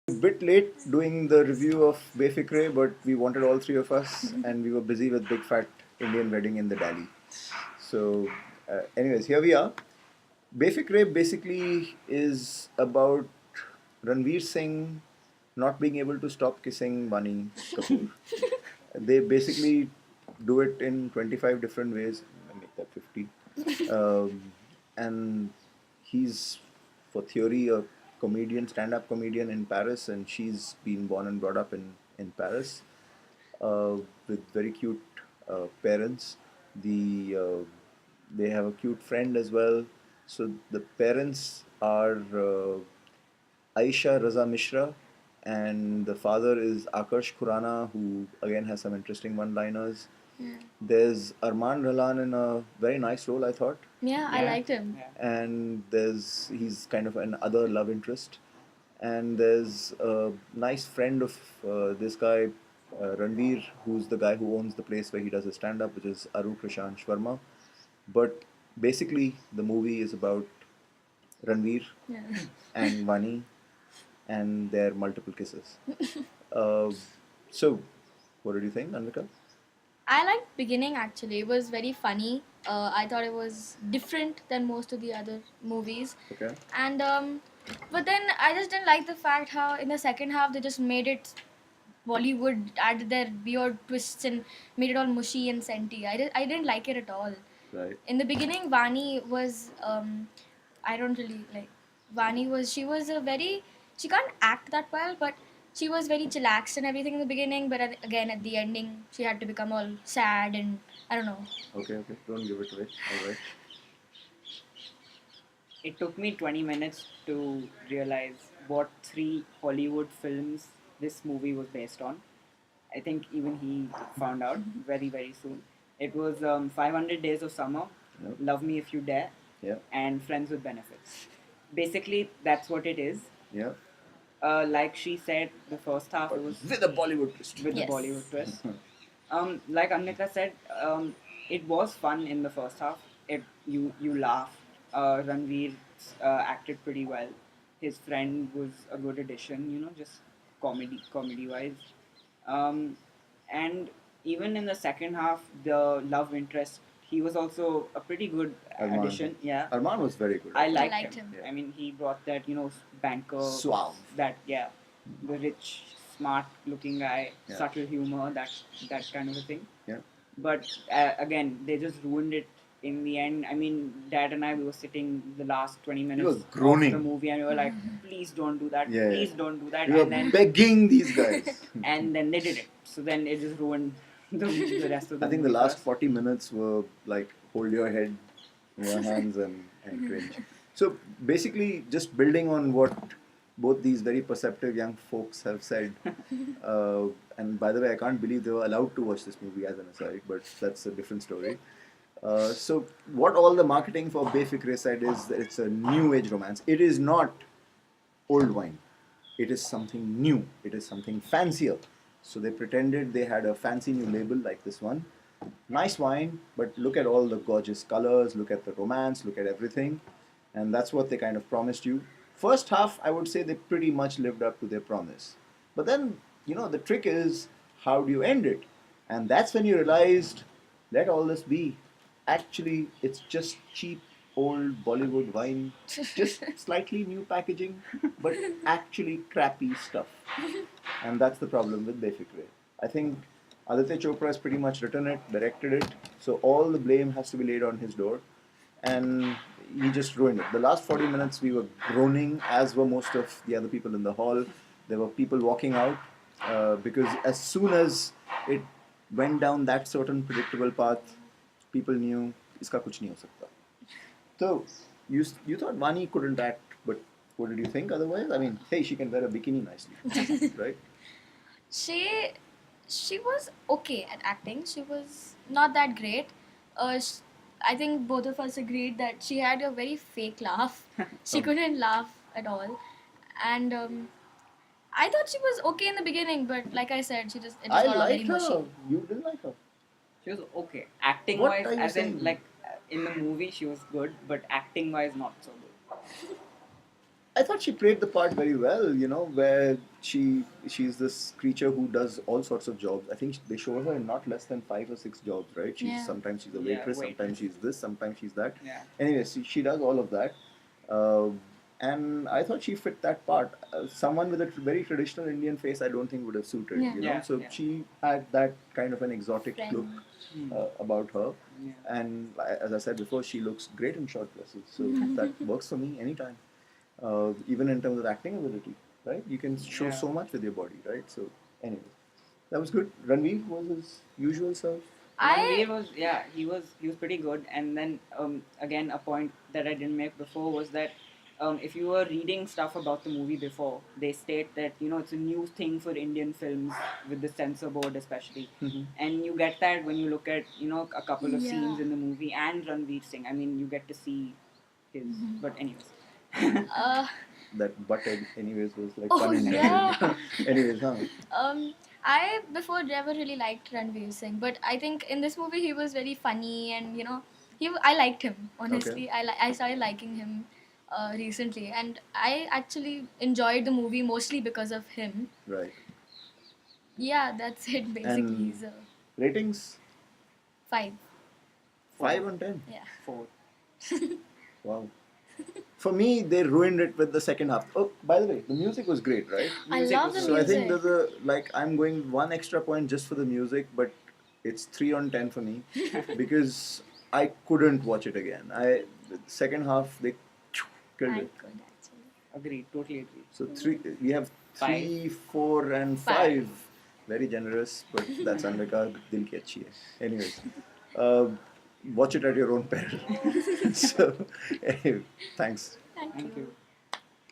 A bit late doing the review of Befikre, but we wanted all three of us, and we were busy with big fat Indian wedding in the Delhi. So, anyways, here we are. Befikre basically is about Ranveer Singh not being able to stop kissing Bani Kapoor. They basically do it in 25 different ways. I make that 50. And he's, for theory, a comedian, stand-up comedian in Paris, and she's been born and brought up in Paris with very cute parents. They have a cute friend as well. So the parents are Aisha Raza Mishra, and the father is Akarsh Khurana, who again has some interesting one-liners. Yeah. There's Arman Ralan in a very nice role, I thought. Yeah, I liked him. And he's kind of an other love interest. And there's a nice friend of this guy, Ranveer, who's the guy who owns the place where he does his stand-up, which is Aru Prashant Sharma. But basically, the movie is about Ranveer Yeah. and Vani and their multiple kisses. uh, so, what did you think, Anvika? I liked beginning actually. It was very funny. I thought it was different than most of the other movies. Okay. And but then I just didn't like the fact how in the second half they just made it Bollywood, added their weird twists and made it all mushy and scenty. I didn't like it at all. Right. In the beginning, Vani was I don't really like. Vani was she was a very she can't act that well, but she was very chillaxed and everything in the beginning. But again, at the ending, she had to become all sad and I don't know. Okay, okay. Don't give it away. All right. It took me 20 minutes to realize what three Hollywood films this movie was based on. I think even he found out very, very soon. It was 500 Days of Summer, Yep. Love Me If You Dare, Yeah. and Friends with Benefits. Basically, that's what it is. Yeah. Like she said, the first half it was With a Bollywood twist. with Yes. the Bollywood twist. Like Annika said, it was fun in the first half. You laugh. Ranveer acted pretty well. His friend was a good addition. Just comedy wise. And even in the second half, the love interest, he was also a pretty good Arman. addition. Yeah, Arman was very good. I liked, liked him. him. I mean, he brought that banker, Suave. that the rich, smart-looking guy, Yeah. subtle humor, that kind of a thing. Yeah. But again, they just ruined it in the end. I mean, Dad and I, we were sitting the last 20 minutes was of groaning. the movie, and we were like, "Please don't do that. Yeah, yeah. Please don't do that." We were And then begging these guys. and then they did it. So then it just ruined the rest of the I think the movie last for us. 40 minutes were like hold your head in your hands and cringe. So basically, just building on what both these very perceptive young folks have said. And by the way, I can't believe they were allowed to watch this movie as an aside, but that's a different story. So what all the marketing for Befikre said is that it's a new age romance. It is not old wine. It is something new. It is something fancier. So they pretended they had a fancy new label like this one. Nice wine, but look at all the gorgeous colors, look at the romance, look at everything. And that's what they kind of promised you. First half, I would say they pretty much lived up to their promise. But then, the trick is how do you end it? And that's when you realized, let all this be. Actually, it's just cheap old Bollywood wine, just slightly new packaging, but actually crappy stuff. And that's the problem with Befikre. I think Aditya Chopra has pretty much written it, directed it, so all the blame has to be laid on his door. And he just ruined it. The last 40 minutes we were groaning, as were most of the other people in the hall. There were people walking out because as soon as it went down that certain predictable path, people knew iska kuch nahi ho sakta. So you thought Vani couldn't act, but what did you think otherwise? I mean, hey, she can wear a bikini nicely, right? She she was okay at acting. She was not that great. I think both of us agreed that she had a very fake laugh. She couldn't laugh at all, and I thought she was okay in the beginning, but like I said, it just I got all very liked mushy. her. You didn't like her. She was okay. Acting What wise, are you as saying? in like in the movie, she was good, but acting wise, not so good. I thought she played the part very well, you know, where she's this creature who does all sorts of jobs. I think they show her in not less than 5 or 6 jobs, right? Yeah. Sometimes she's a Yeah, waitress, waitress. sometimes she's this, sometimes she's that. Yeah. Anyway, she does all of that, uh, and I thought she fit that part. Someone with a very traditional Indian face, I don't think would have suited. Yeah. You know, Yeah, so yeah. she had that kind of an exotic Friend. look Hmm. about her. Yeah. And as I said before, she looks great in short dresses, so that works for me anytime. Even in terms of acting ability, right? You can show Yeah. so much with your body, right? So, anyway, that was good. Ranveer was his usual self. Ranveer was he was pretty good. And then again, a point that I didn't make before was that if you were reading stuff about the movie before, they state that it's a new thing for Indian films with the censor board especially, and you get that when you look at a couple of Yeah. scenes in the movie and Ranveer Singh. I mean, you get to see his. But anyways. Uh, That butt, anyways, was like Oh, pun intended. yeah. Anyways, huh? I before never really liked Ranveer Singh, but I think in this movie he was very funny, and I liked him honestly. I started liking him recently, and I actually enjoyed the movie mostly because of him. Right. Yeah, that's it basically. And He's a ratings 5. 5 on 10. Yeah. 4. Wow. For me, they ruined it with the second half. Oh, by the way, the music was great, right? I Music love the was So I music. think there's a I'm going 1 extra point just for the music, but it's 3 on 10 for me because I couldn't watch it again. The second half they killed I it. could actually. Agreed. Totally agree. So we have 3, 4, and 5. Five. Very generous, but that's under ka dil ki achhi hai. Anyways, watch it at your own peril. So, anyway, thanks. Thank Thank you. you.